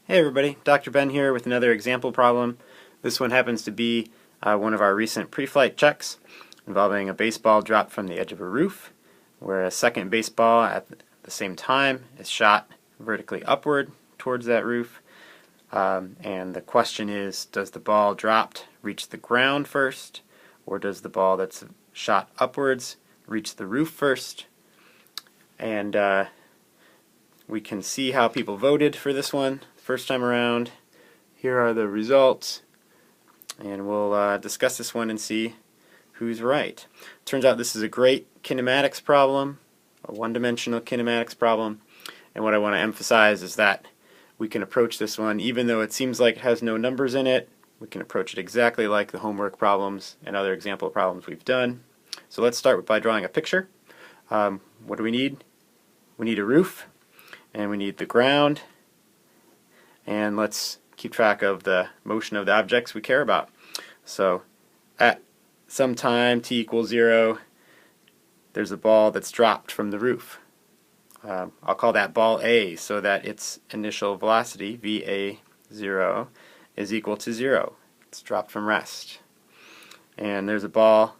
Hey everybody, Dr. Ben here with another example problem. This one happens to be one of our recent pre-flight checks involving a baseball dropped from the edge of a roof, where a second baseball at the same time is shot vertically upward towards that roof. And the question is, does the ball dropped reach the ground first, or does the ball that's shot upwards reach the roof first? And we can see how people voted for this one first time around. Here are the results, and we'll discuss this one and see who's right. Turns out this is a great kinematics problem, a one-dimensional kinematics problem, and what I want to emphasize is that we can approach this one, even though it seems like it has no numbers in it, we can approach it exactly like the homework problems and other example problems we've done. So let's start by drawing a picture. What do we need? We need a roof, and we need the ground, and let's keep track of the motion of the objects we care about. So at some time t equals 0, there's a ball that's dropped from the roof. I'll call that ball A so that its initial velocity, VA0, is equal to 0. It's dropped from rest. And there's a ball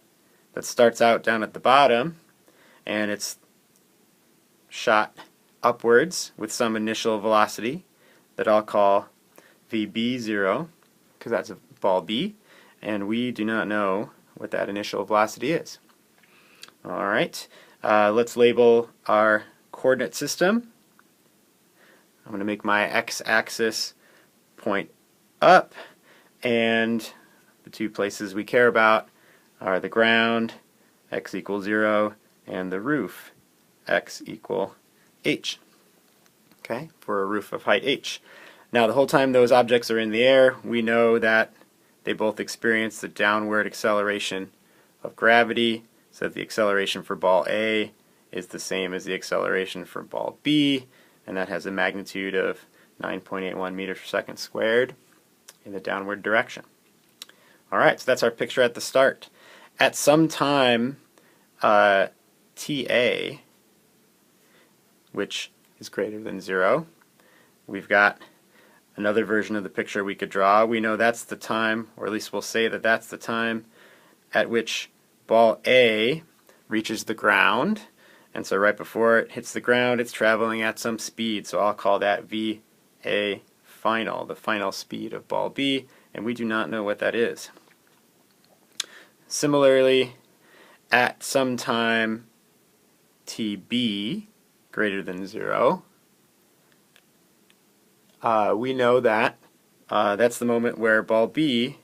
that starts out down at the bottom, and it's shot upwards with some initial velocity that I'll call VB0, because that's a ball B, and we do not know what that initial velocity is. Alright, let's label our coordinate system. I'm going to make my x-axis point up, and the two places we care about are the ground, x equals 0, and the roof, x equal h. Okay, for a roof of height h. Now the whole time those objects are in the air, we know that they both experience the downward acceleration of gravity, so that the acceleration for ball A is the same as the acceleration for ball B, and that has a magnitude of 9.81 meters per second squared in the downward direction. Alright, so that's our picture at the start. At some time TA, which is greater than 0, we've got another version of the picture we could draw. We know that's the time, or at least we'll say that that's the time at which ball A reaches the ground, and so right before it hits the ground it's traveling at some speed, so I'll call that VA final, the final speed of ball B, and we do not know what that is. Similarly, at some time TB greater than 0, we know that that's the moment where ball B,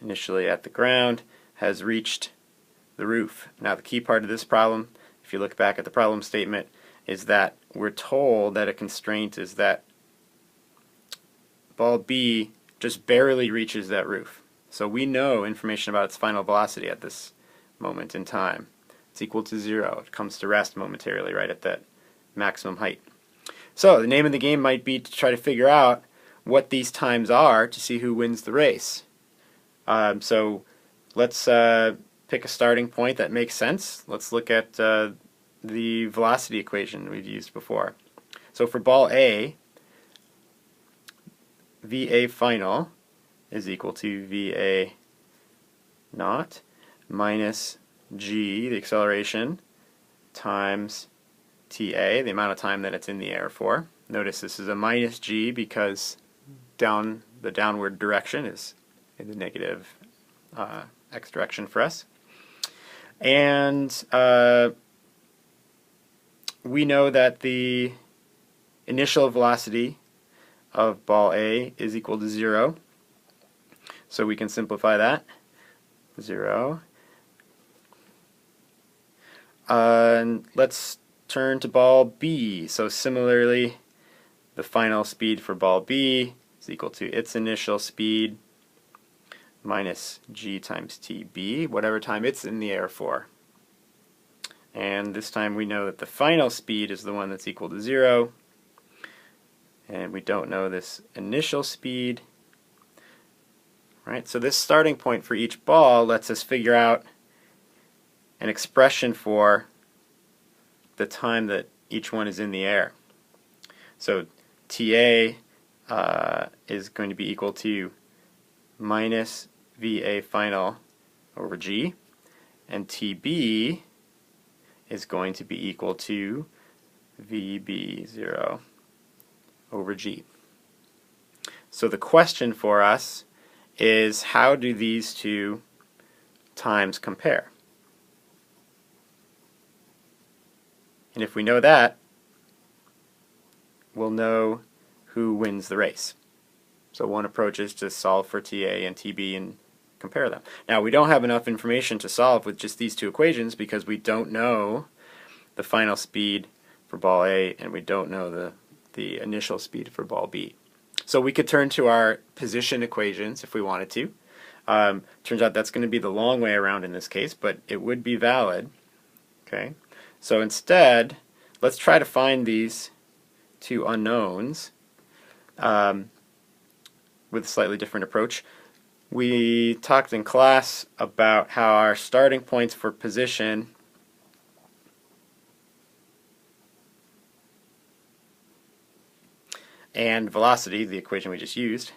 initially at the ground, has reached the roof. Now the key part of this problem, if you look back at the problem statement, is that we're told that a constraint is that ball B just barely reaches that roof. So we know information about its final velocity at this moment in time. It's equal to 0. It comes to rest momentarily right at that maximum height. So the name of the game might be to try to figure out what these times are to see who wins the race. So let's pick a starting point that makes sense. Let's look at the velocity equation we've used before. So for ball A, VA final is equal to VA naught minus g, the acceleration, times TA, the amount of time that it's in the air for. Notice this is a minus g because the downward direction is in the negative x direction for us. And we know that the initial velocity of ball A is equal to 0, so we can simplify that. 0. And let's turn to ball B. So similarly, the final speed for ball B is equal to its initial speed minus g times TB, whatever time it's in the air for. And this time we know that the final speed is the one that's equal to 0, and we don't know this initial speed. Right, so this starting point for each ball lets us figure out an expression for the time that each one is in the air. So TA is going to be equal to minus VA final over G, and TB is going to be equal to VB0 over G. So the question for us is, how do these two times compare? And if we know that, we'll know who wins the race. So one approach is to solve for TA and TB and compare them. Now, we don't have enough information to solve with just these two equations because we don't know the final speed for ball A and we don't know the initial speed for ball B. So we could turn to our position equations if we wanted to. Turns out that's going to be the long way around in this case, but it would be valid. Okay, so instead, let's try to find these two unknowns with a slightly different approach. We talked in class about how our starting points for position and velocity, the equation we just used,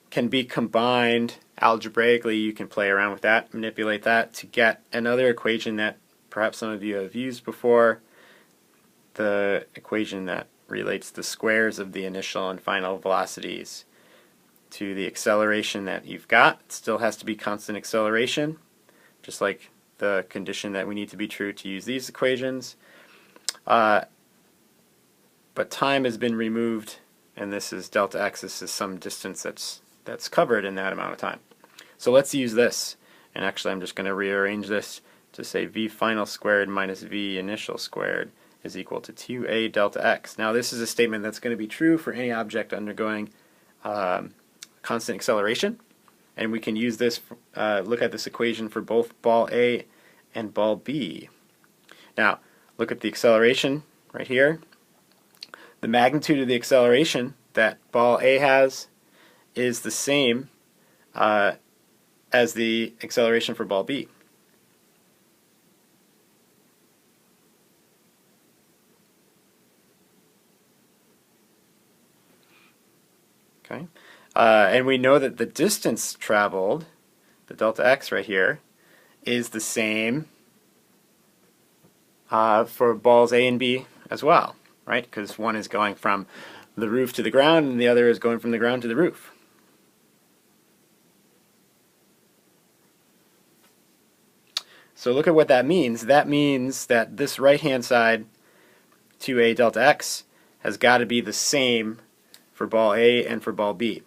can be combined algebraically. You can play around with that, manipulate that to get another equation that perhaps some of you have used before, the equation that relates the squares of the initial and final velocities to the acceleration that you've got. It still has to be constant acceleration, just like the condition that we need to be true to use these equations. But time has been removed, and this is delta x. This is some distance that's covered in that amount of time. So let's use this, and actually I'm just going to rearrange this to say v final squared minus v initial squared is equal to 2a delta x. Now this is a statement that's going to be true for any object undergoing constant acceleration, and we can use this, look at this equation for both ball A and ball B. Now look at the acceleration right here. The magnitude of the acceleration that ball A has is the same as the acceleration for ball B. Okay, and we know that the distance traveled, the delta x right here, is the same for balls A and B as well, right? Because one is going from the roof to the ground and the other is going from the ground to the roof. So look at what that means. That means that this right-hand side, 2a delta x, has got to be the same for ball A and for ball B.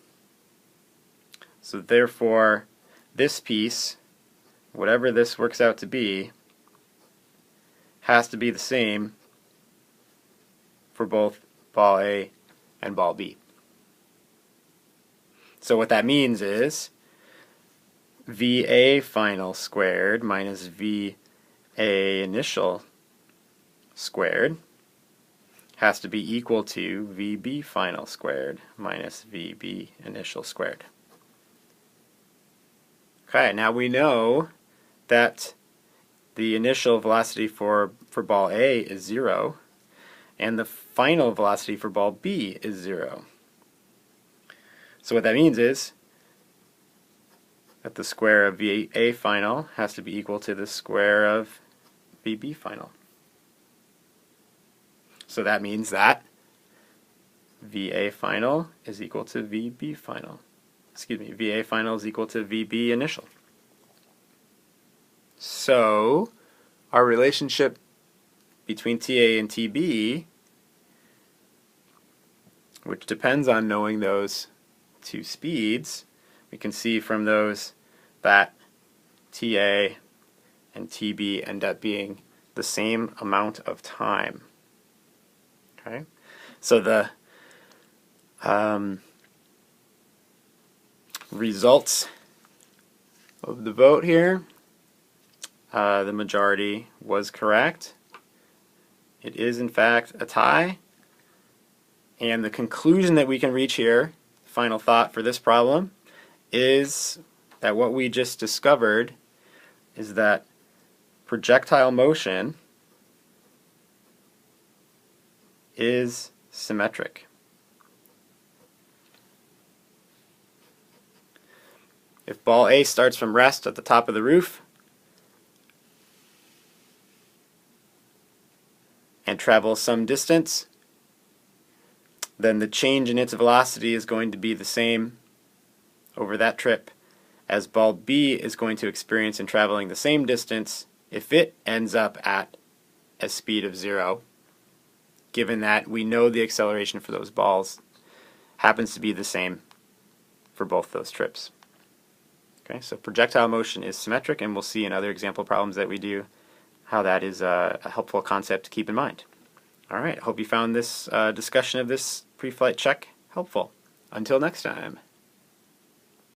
So therefore, this piece, whatever this works out to be, has to be the same for both ball A and ball B. So what that means is VA final squared minus VA initial squared has to be equal to VB final squared minus VB initial squared. Okay, now we know that the initial velocity for ball A is 0 and the final velocity for ball B is 0. So what that means is that the square of VA final has to be equal to the square of VB final. So that means that VA final is equal to VB final. Excuse me, VA final is equal to VB initial. So our relationship between TA and TB, which depends on knowing those two speeds, we can see from those that TA and TB end up being the same amount of time. Okay, so the results of the vote here, the majority was correct. It is in fact a tie, and the conclusion that we can reach here, final thought for this problem, is that what we just discovered is that projectile motion is symmetric. If ball A starts from rest at the top of the roof and travels some distance, then the change in its velocity is going to be the same over that trip as ball B is going to experience in traveling the same distance if it ends up at a speed of 0, given that we know the acceleration for those balls happens to be the same for both those trips. Okay, so projectile motion is symmetric, and we'll see in other example problems that we do how that is a helpful concept to keep in mind. Alright, hope you found this discussion of this pre-flight check helpful. Until next time.